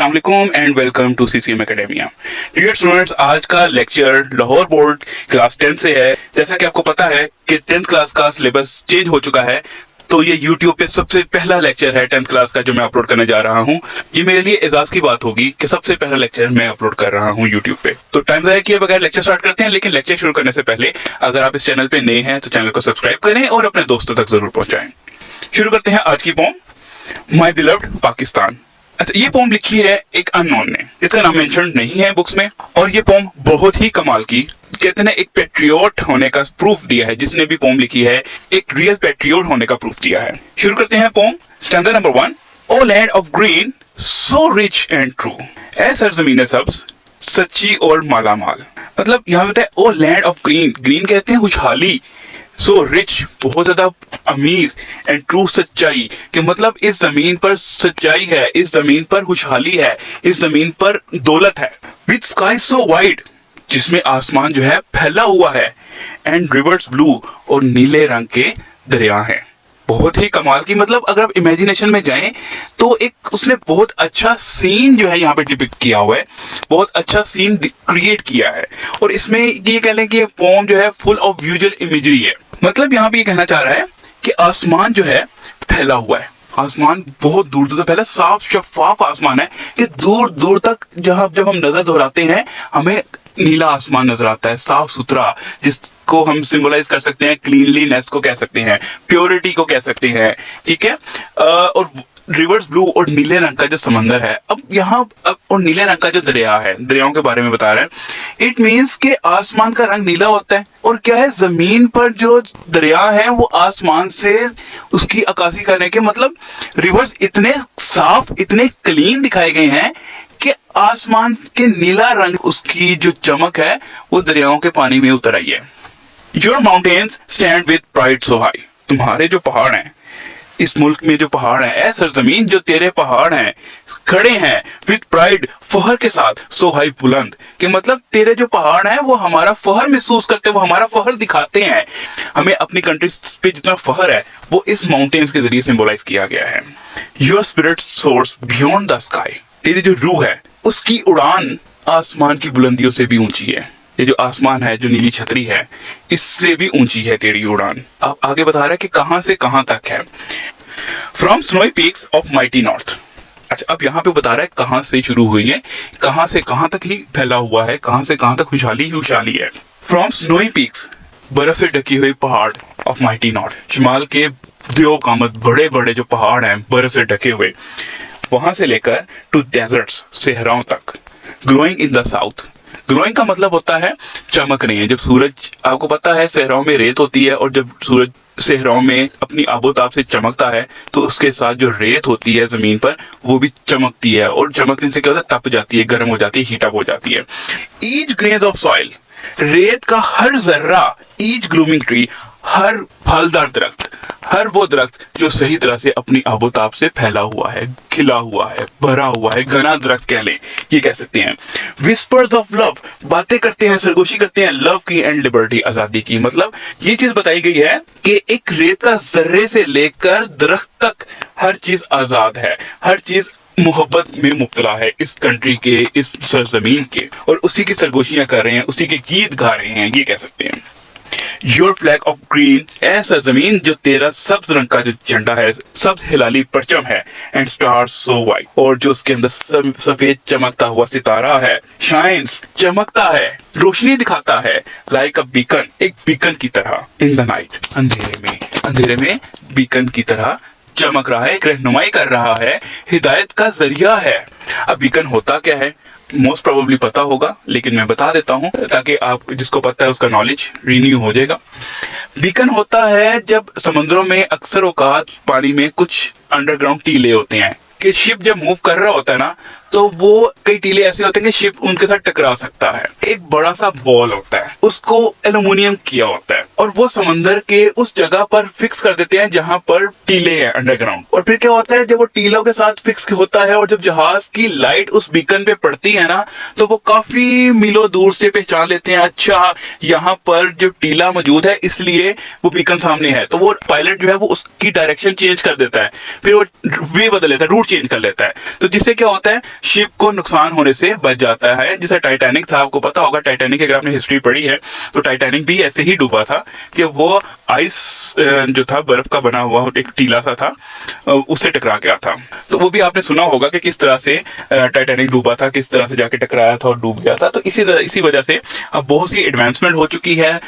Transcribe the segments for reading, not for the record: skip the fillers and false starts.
अस्सलाम वालेकुम and welcome to CCM Academia. Dear students, आज का लेक्चर लाहौर बोर्ड क्लास 10 से है। जैसा कि आपको पता है कि 10th क्लास का सिलेबस चेंज हो चुका है, तो ये YouTube पे सबसे पहला लेक्चर है 10th क्लास का जो मैं अपलोड करने जा रहा हूँ। ये मेरे लिए एजाज की बात होगी कि सबसे पहला लेक्चर मैं अपलोड कर रहा हूँ YouTube पे। तो टाइम ज़ाया किए बगैर लेक्चर स्टार्ट करते हैं। लेकिन लेक्चर शुरू करने से पहले अगर आप इस चैनल पे नए हैं तो चैनल को सब्सक्राइब करें और अपने दोस्तों तक जरूर पहुंचाएं। शुरू करते हैं आज की पोम, माई बिलव्ड पाकिस्तान। अच्छा, ये पोम लिखी है एक अननोन ने, इसका नाम मेंशन नहीं है बुक्स में। और ये पोम बहुत ही कमाल की, कहते हैं एक पेट्रियोट होने का प्रूफ दिया है। जिसने भी पोम लिखी है एक रियल पेट्रियोट होने का प्रूफ दिया है। शुरू करते हैं poem. Stanza number 1। O land of green so rich and true, ऐ सरजमीन सब्ज सच्ची और मालामाल। मतलब यहाँ पे O land of green, green कहते हैं खुशहाली, सो रिच बहुत ज्यादा अमीर, एंड ट्रू सच्चाई, कि मतलब इस जमीन पर सच्चाई है, इस जमीन पर खुशहाली है, इस जमीन पर दौलत है। विथ स्काई सो वाइड, जिसमें आसमान जो है फैला हुआ है, एंड रिवर्स ब्लू, और नीले रंग के दरिया हैं। बहुत ही कमाल की, मतलब अगर आप इमेजिनेशन में जाएं तो एक उसने बहुत अच्छा सीन जो है यहाँ पे डिपिक्ट किया हुआ है, बहुत अच्छा सीन क्रिएट किया है। और इसमें ये कह लें कि ये पोम जो है फुल ऑफ विजुअल इमेजरी है। मतलब यहाँ पे ये कहना चाह रहा है कि आसमान जो है फैला हुआ है, आसमान बहुत दूर दूर तक फैला, साफ शफाफ आसमान है कि दूर दूर तक जहां जब हम नजर दोहराते हैं हमें नीला आसमान नजर आता है, साफ सुथरा, जिसको हम सिंबलाइज कर सकते हैं क्लीनलीनेस को कह सकते हैं, प्योरिटी को कह सकते हैं, ठीक है। और रिवर्स ब्लू और नीले रंग का जो समंदर है, अब यहाँ और नीले रंग का जो दरिया है, दरियाओं के बारे में बता रहे हैं। इट मीन्स कि आसमान का रंग नीला होता है, और क्या है जमीन पर जो दरिया है वो आसमान से उसकी अक्कासी करने के, मतलब रिवर्स इतने साफ इतने क्लीन दिखाए गए हैं कि आसमान के नीला रंग, उसकी जो चमक है वो दरियाओं के पानी में उतर आई है। Your mountains stand with pride so high, तुम्हारे जो पहाड़ हैं इस मुल्क में, जो पहाड़ हैं, ऐ सरजमीन जो तेरे पहाड़ हैं खड़े हैं विद प्राइड, फहर के साथ, सो हाई बुलंद, कि मतलब तेरे जो पहाड़ हैं वो हमारा फहर महसूस करते हैं, वो हमारा फहर दिखाते हैं। हमें अपनी कंट्री पे जितना फहर है वो इस माउंटेन्स के जरिए सिंबलाइज किया गया है। Your spirit source beyond the sky, तेरी जो रूह है उसकी उड़ान आसमान की बुलंदियों से भी ऊंची है। ये जो आसमान है, जो नीली छतरी है, इससे भी ऊंची है तेरी उड़ान। अब आगे बता रहा है कि कहां से कहां तक है। From snowy peaks of mighty north. अच्छा, अब यहाँ पे बता रहा है कहां से शुरू हुई है, कहां से कहां तक ही फैला हुआ है, कहां से कहां तक खुशहाली ही खुशहाली है। फ्रॉम स्नोई पीक्स, बर्फ से ढकी हुई पहाड़, ऑफ माइटी नॉर्थ, शिमाल के दियो कामत बड़े बड़े जो पहाड़ हैं बर्फ से ढके हुए, वहां से लेकर टू डेजर्ट्स, सहराओं तक, glowing in the south. Glowing का मतलब होता है चमक रही है। जब सूरज, आपको पता है सहराओं में रेत होती है, और जब सूरज सहराओं में अपनी आबोताब से चमकता है तो उसके साथ जो रेत होती है जमीन पर वो भी चमकती है, और चमकने से क्या होता है, तप जाती है, गर्म हो जाती है, हीट अप हो जाती है। ईच ग्रेन ऑफ सॉइल, रेत का हर जर्रा, ईच ग्लूमिंग ट्री, हर फलदार दरख्त, हर वो दरख्त जो सही तरह से अपनी आबोताब से फैला हुआ है, खिला हुआ है, भरा हुआ है, घना दरख्त कह लें, ये कह सकते हैं। विस्पर्स ऑफ लव, बातें करते हैं, सरगोशी करते हैं लव की एंड लिबर्टी, आजादी की। मतलब ये चीज बताई गई है कि एक रेत का जर्रे से लेकर दरख्त तक हर चीज आजाद है, हर चीज मोहब्बत में मुब्तला है इस कंट्री के, इस सरजमीन के, और उसी की सरगोशियां कर रहे हैं, उसी के गीत गा रहे हैं, ये कह सकते हैं। योर फ्लैग ऑफ ग्रीन, ऐसा जमीन जो तेरा सब्ज रंग का जो झंडा है, सब्ज हिलाली परचम है, एंड स्टार्स सो वाइट, और जो उसके अंदर सफेद चमकता हुआ सितारा है, शाइन्स, चमकता है, रोशनी दिखाता है, लाइक अ बीकन, एक बीकन की तरह, इन द नाइट, अंधेरे में बीकन की तरह चमक रहा है, एक रहनुमाई कर रहा है, हिदायत का जरिया है। अब बीकन होता क्या है, मोस्ट प्रोबेबली पता होगा, लेकिन मैं बता देता हूं ताकि आप जिसको पता है उसका नॉलेज रिन्यू हो जाएगा। बीकन होता है जब समुद्रों में अक्सर औकात पानी में कुछ अंडरग्राउंड टीले होते हैं, कि शिप जब मूव कर रहा होता है ना, तो वो कई टीले ऐसे होते हैं कि शिप उनके साथ टकरा सकता है। एक बड़ा सा बॉल होता है, उसको एल्युमिनियम किया होता है, और वो समंदर के उस जगह पर फिक्स कर देते हैं जहां पर टीले हैं अंडरग्राउंड। और फिर क्या होता है, जब वो टीलों के साथ फिक्स होता है और जब जहाज की लाइट उस बीकन पे पड़ती है ना, तो वो काफी मीलों दूर से पहचान लेते हैं, अच्छा यहाँ पर जो टीला मौजूद है इसलिए वो बीकन सामने है। तो वो पायलट जो है वो उसकी डायरेक्शन चेंज कर देता है, फिर वो वे बदल लेता है, रूट चेंज कर लेता है। तो जिससे क्या होता है, शिप को नुकसान होने से बच जाता है। जैसे टाइटैनिक था, आपको पता होगा टाइटैनिक की अगर आपने हिस्ट्री पढ़ी है तो टाइटैनिक भी ऐसे ही डूबा था कि वो आइस जो था, बर्फ का बना हुआ एक टीला सा था, उससे टकरा गया था। तो वो भी आपने सुना होगा कि किस तरह से टाइटैनिक डूबा था, किस तरह से जाके टकराया था और डूब गया था। तो इसी वजह से अब बहुत सी एडवांसमेंट हो चुकी है।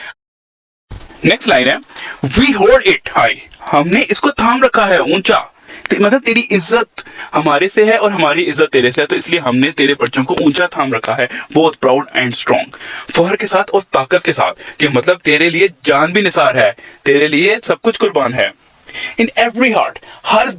नेक्स्ट लाइन है, वी होल्ड इट हाई, हमने इसको थाम रखा है ऊंचा। मतलब तेरी इज्जत हमारे से है और हमारी इज्जत तेरे से है, तो इसलिए हमने तेरे परचम को ऊंचा थाम रखा है, बहुत प्राउड एंड स्ट्रॉन्ग, फख्र के साथ और ताकत के साथ, कि मतलब तेरे लिए जान भी निसार है, तेरे लिए सब कुछ कुर्बान है। इन एवरी हार्ट, हर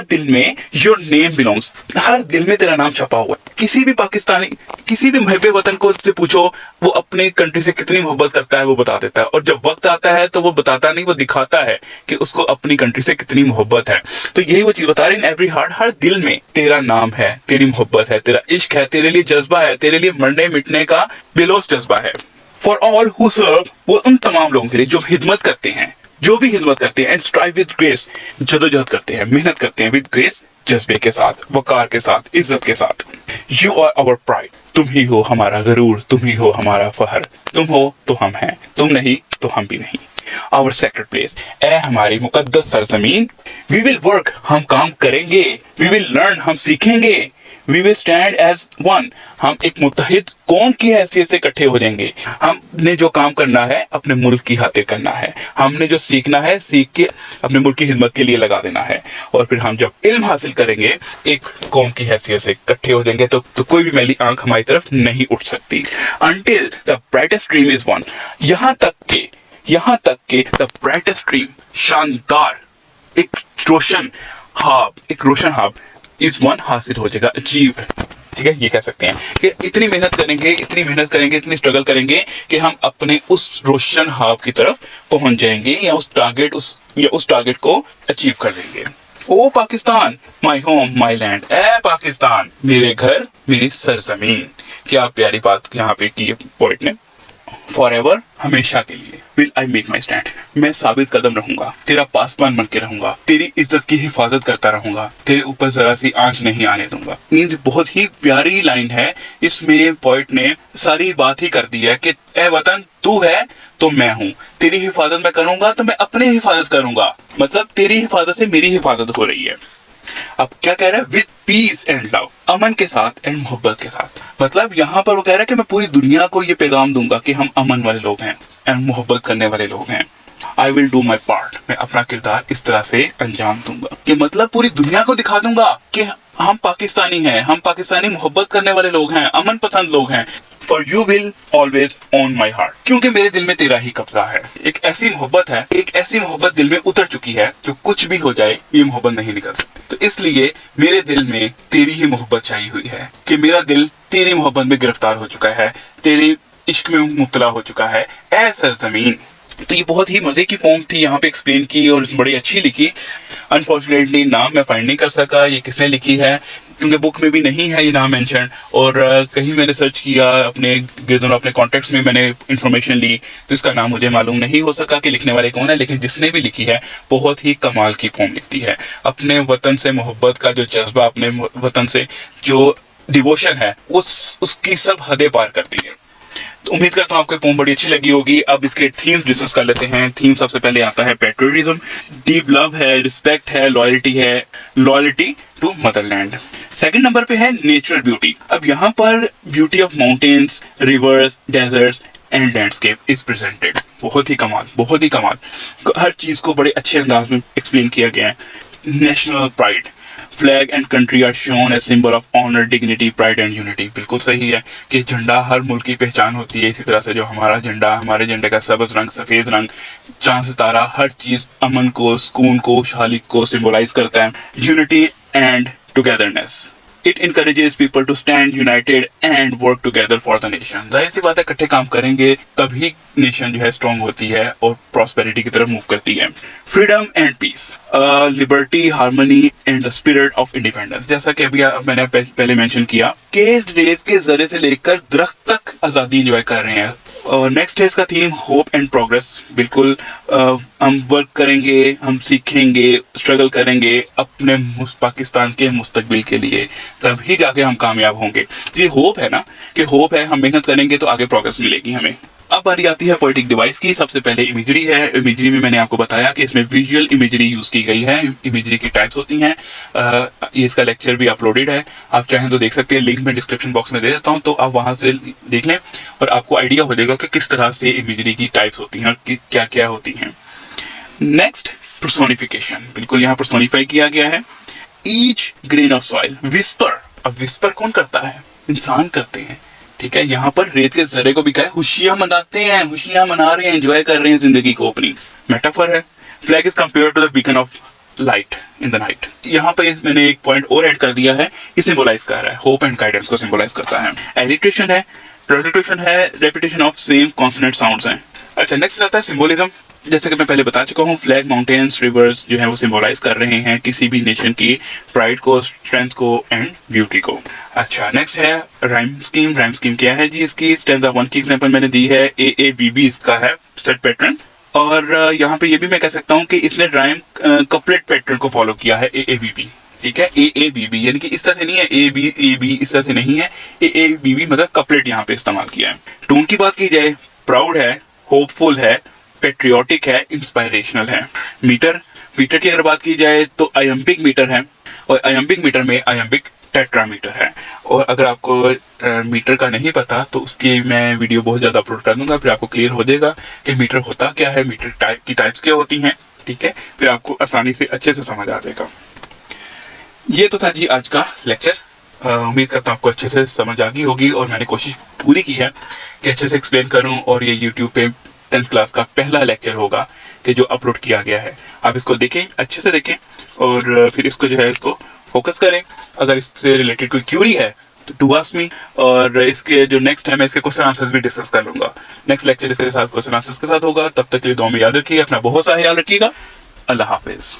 दिल में योर नेम बिलोंग्स, हर दिल में तेरा नाम छपा हुआ है। किसी भी पाकिस्तानी, किसी भी मुहब्बे वतन को से पूछो, वो अपने कंट्री से कितनी मोहब्बत करता है वो बता देता है, और जब वक्त आता है तो वो बताता नहीं, वो दिखाता है कि उसको अपनी कंट्री से कितनी मोहब्बत है। तो यही वो चीज बता रही, इन एवरी हार्ट, हर दिल में तेरा नाम है, तेरी मोहब्बत है, तेरा इश्क है, तेरे लिए जज्बा है, तेरे लिए मरने मिटने का बेलोस जज्बा है। फॉर ऑल हु सर्व, वो उन तमाम लोगों के लिए जो हिदमत करते हैं, जो भी हिदमत करते हैं, एंड स्ट्राइव विद ग्रेस, जदोजहद करते हैं, मेहनत करते हैं, विद ग्रेस, जज्बे के साथ, वकार के साथ, इज्जत के साथ। यू आर आवर प्राइड, तुम ही हो हमारा गरूर, तुम ही हो हमारा फहर, तुम हो तो हम हैं, तुम नहीं तो हम भी नहीं। आवर सेक्रेड प्लेस, ए हमारी मुकद्दस सरजमीन। वी विल वर्क, हम काम करेंगे, वी विल लर्न, हम सीखेंगे, we will stand as one, हम एक मुत्तहिद कौम की हैसियत से इकट्ठे हो जाएंगे। हमने जो काम करना है अपने मुल्क की खातिर करना है, हमने जो सीखना है सीख के अपने मुल्क की खिदमत के लिए लगा देना है, और फिर हम जब इल्म हासिल करेंगे, एक कौम की हैसियत से इकट्ठे हो जाएंगे, तो कोई भी मैली आंख हमारी तरफ नहीं उठ सकती। Until the brightest dream is won, यहाँ तक के द ब्राइटेस्ट ड्रीम, शानदार एक रोशन ख्वाब इस वन हासिल हो जाएगा, अचीव, ठीक है, ये कह सकते हैं कि इतनी मेहनत करेंगे, इतनी स्ट्रगल करेंगे कि हम अपने उस रोशन ख्वाब की तरफ पहुंच जाएंगे, या उस टारगेट को अचीव कर लेंगे। O Pakistan, my home my land, ए पाकिस्तान, मेरे घर मेरी सरजमीन। क्या प्यारी बात यहाँ पे की है पोइट ने। फॉरएवर, हमेशा के लिए, will I make my stand, मैं साबित कदम रहूंगा, तेरा पासवान बन के रहूंगा, तेरी इज्जत की हिफाजत करता रहूंगा, तेरे ऊपर जरा सी आंच नहीं आने दूंगा। मीन्स बहुत ही प्यारी लाइन है, इसमें पोइट ने सारी बात ही कर दी है कि ए वतन, तू है तो मैं हूँ, तेरी हिफाजत मैं करूंगा तो मैं अपनी हिफाजत करूंगा, मतलब तेरी हिफाजत से मेरी हिफाजत हो रही है। अब क्या कह रहा है, विद पीस एंड लव, अमन के साथ एंड मोहब्बत के साथ। मतलब यहाँ पर वो कह रहा है कि मैं पूरी दुनिया को ये पैगाम दूंगा कि हम अमन वाले लोग हैं एंड मोहब्बत करने वाले लोग हैं। I will do my part, मैं अपना किरदार इस तरह से अंजाम दूंगा कि मतलब पूरी दुनिया को दिखा दूंगा कि हम पाकिस्तानी हैं, हम पाकिस्तानी मोहब्बत करने वाले लोग हैं, अमन पसंद लोग हैं। For you will always on my heart, क्योंकि मेरे दिल में तेरा ही कब्जा है। एक ऐसी मोहब्बत दिल में उतर चुकी है जो कुछ भी हो जाए ये मोहब्बत नहीं निकल सकती। तो इसलिए मेरे दिल में तेरी ही मोहब्बत छाई हुई है, कि मेरा दिल तेरी मोहब्बत में गिरफ्तार हो चुका है, तेरे इश्क में मुब्तला हो चुका है, ए सरजमीन। तो ये बहुत ही मजे की पोम थी, यहाँ पे एक्सप्लेन की और बड़ी अच्छी लिखी। अनफॉर्चुनेटली नाम मैं फाइंड नहीं कर सका ये किसने लिखी है, क्योंकि बुक में भी नहीं है ये नाम मेंशन, और कहीं मैंने सर्च किया अपने गिरदोनों अपने कॉन्टेक्ट्स में मैंने इन्फॉर्मेशन ली, तो इसका नाम मुझे मालूम नहीं हो सका कि लिखने वाले कौन है। लेकिन जिसने भी लिखी है बहुत ही कमाल की पोम लिखती है। अपने वतन से मोहब्बत का जो जज्बा, अपने वतन से जो डिवोशन है, उसकी सब हदें पार करती है। तो उम्मीद करता हूँ आपको पोम बड़ी अच्छी लगी होगी। अब इसके थीम्स डिस्कस कर लेते हैं। थीम सबसे पहले आता है पेट्रियटिज्म, डीप लव है, रिस्पेक्ट है, loyalty to motherland. Second number पे है नेचुरल ब्यूटी। अब यहाँ पर beauty of mountains, rivers, deserts and landscape is presented. बहुत ही कमाल, हर चीज को बड़े अच्छे अंदाज में एक्सप्लेन किया गया है। National pride, flag and country are shown as symbol of honour, dignity, pride and unity. बिल्कुल सही है कि झंडा हर मुल्क की पहचान होती है। इसी तरह से जो हमारा झंडा, हमारे झंडे का सब्ज रंग, सफेद रंग, चांद सितारा, हर चीज अमन को, सुकून को, खुशहाली को सिंबलाइज करता है। Unity and togetherness, it encourages people to stand united and work together for the nation. जाहिर सी बात है, इकट्ठे काम करेंगे तभी नेशन जो है स्ट्रांग होती है और प्रॉस्पेरिटी की तरफ मूव करती है। Freedom and peace, liberty, harmony and the spirit of independence. जैसा कि अभी मैंने पहले मेंशन किया कि रेत के जरे से लेकर दरख्त तक आजादी एंजॉय कर रहे हैं, और नेक्स्ट है इसका थीम होप एंड प्रोग्रेस। बिल्कुल हम वर्क करेंगे, हम सीखेंगे, स्ट्रगल करेंगे अपने पाकिस्तान के मुस्तकबिल के लिए, तभी जाके हम कामयाब होंगे। तो ये होप है ना, कि होप है, हम मेहनत करेंगे तो आगे प्रोग्रेस मिलेगी हमें। अब बारी आती है पोएटिक डिवाइस की। सबसे पहले इमेजरी है। इमेजरी में मैंने आपको बताया कि इसमें विजुअल इमेजरी यूज की गई है। इमेजरी की टाइप्स होती हैं। ये इसका लेक्चर भी अपलोडेड है, आप चाहें तो देख सकते हैं, लिंक मैं डिस्क्रिप्शन बॉक्स में दे देता हूं, तो आप वहां से देख लें और आपको आइडिया हो जाएगा कि किस तरह से इमेजरी की टाइप्स होती हैं और क्या क्या होती हैं। Next, personification. बिल्कुल यहाँ पर्सोनिफाई किया गया है। Each grain of soil, whisper. अब विस्पर कौन करता है? इंसान करते हैं, ठीक है। यहाँ पर रेत के जर्रे को भी क्या है, खुशियां मनाते हैं, खुशियां मना रहे हैं, एंजॉय कर रहे हैं जिंदगी को अपनी। मेटाफर है। Flag is compare to the beacon of light in the night. यहाँ पे मैंने एक पॉइंट और ऐड कर दिया है, ये सिंबलाइज कर रहा है, होप एंड गाइडेंस को सिंबलाइज करता है। एलिट्रेशन है, रेपिटेशन है, repetition of same consonant sounds हैं। अच्छा, नेक्स्ट आता है सिंबोलिज्म। जैसे कि मैं पहले बता चुका हूँ, फ्लैग, माउंटेन्स, रिवर्स जो है वो सिंबलाइज कर रहे हैं किसी भी नेशन की प्राइड को, स्ट्रेंथ को एंड ब्यूटी को। अच्छा, नेक्स्ट है राइम स्कीम। राइम स्कीम क्या है जी? इसकी स्टैंजा 1 की एग्जांपल मैंने दी है, AABB इसका है सेट पैटर्न। और यहाँ पे ये भी मैं कह सकता हूँ कि इसने राइम कपलेट पैटर्न को फॉलो किया है, AABB, ठीक है। AABB यानी कि इस तरह से नहीं है, ABAB इस तरह से नहीं है, AABB मतलब कपलेट यहाँ पे इस्तेमाल किया है। टोन की बात की जाए, प्राउड है, होपफुल है, पेट्रियोटिक है, इंस्पायरेशनल है। मीटर, मीटर की अगर बात की जाए तो आयम्बिक मीटर है, और आयम्बिक मीटर में आयम्बिक टेट्रामीटर है। और अगर आपको मीटर का नहीं पता तो उसकी मैं वीडियो बहुत ज़्यादा अपलोड कर दूंगा, फिर आपको क्लियर हो जाएगा कि मीटर होता क्या है, मीटर टाइप की टाइप्स क्या होती हैं, ठीक है। फिर आपको आसानी से अच्छे से समझ आ जाएगा। ये तो था जी आज का लेक्चर। उम्मीद करता हूँ आपको अच्छे से समझ आ गई होगी, और मैंने कोशिश पूरी की है कि अच्छे से एक्सप्लेन करूँ। और ये यूट्यूब पे 10th क्लास का पहला लेक्चर होगा कि जो अपलोड किया गया है। आप इसको देखें, अच्छे से देखें, और फिर इसको जो है इसको फोकस करें। अगर इससे रिलेटेड कोई क्यूरी है तो डू आस्क मी, और इसके जो नेक्स्ट है मैं इसके क्वेश्चन आंसर्स भी डिस्कस कर लूंगा। नेक्स्ट लेक्चर इसके साथ क्वेश्चन आंसर्स के साथ होगा। तब तक के लिए दुआ में याद रखिएगा, अपना बहुत सारा ख्याल रखिएगा। अल्लाह हाफिज।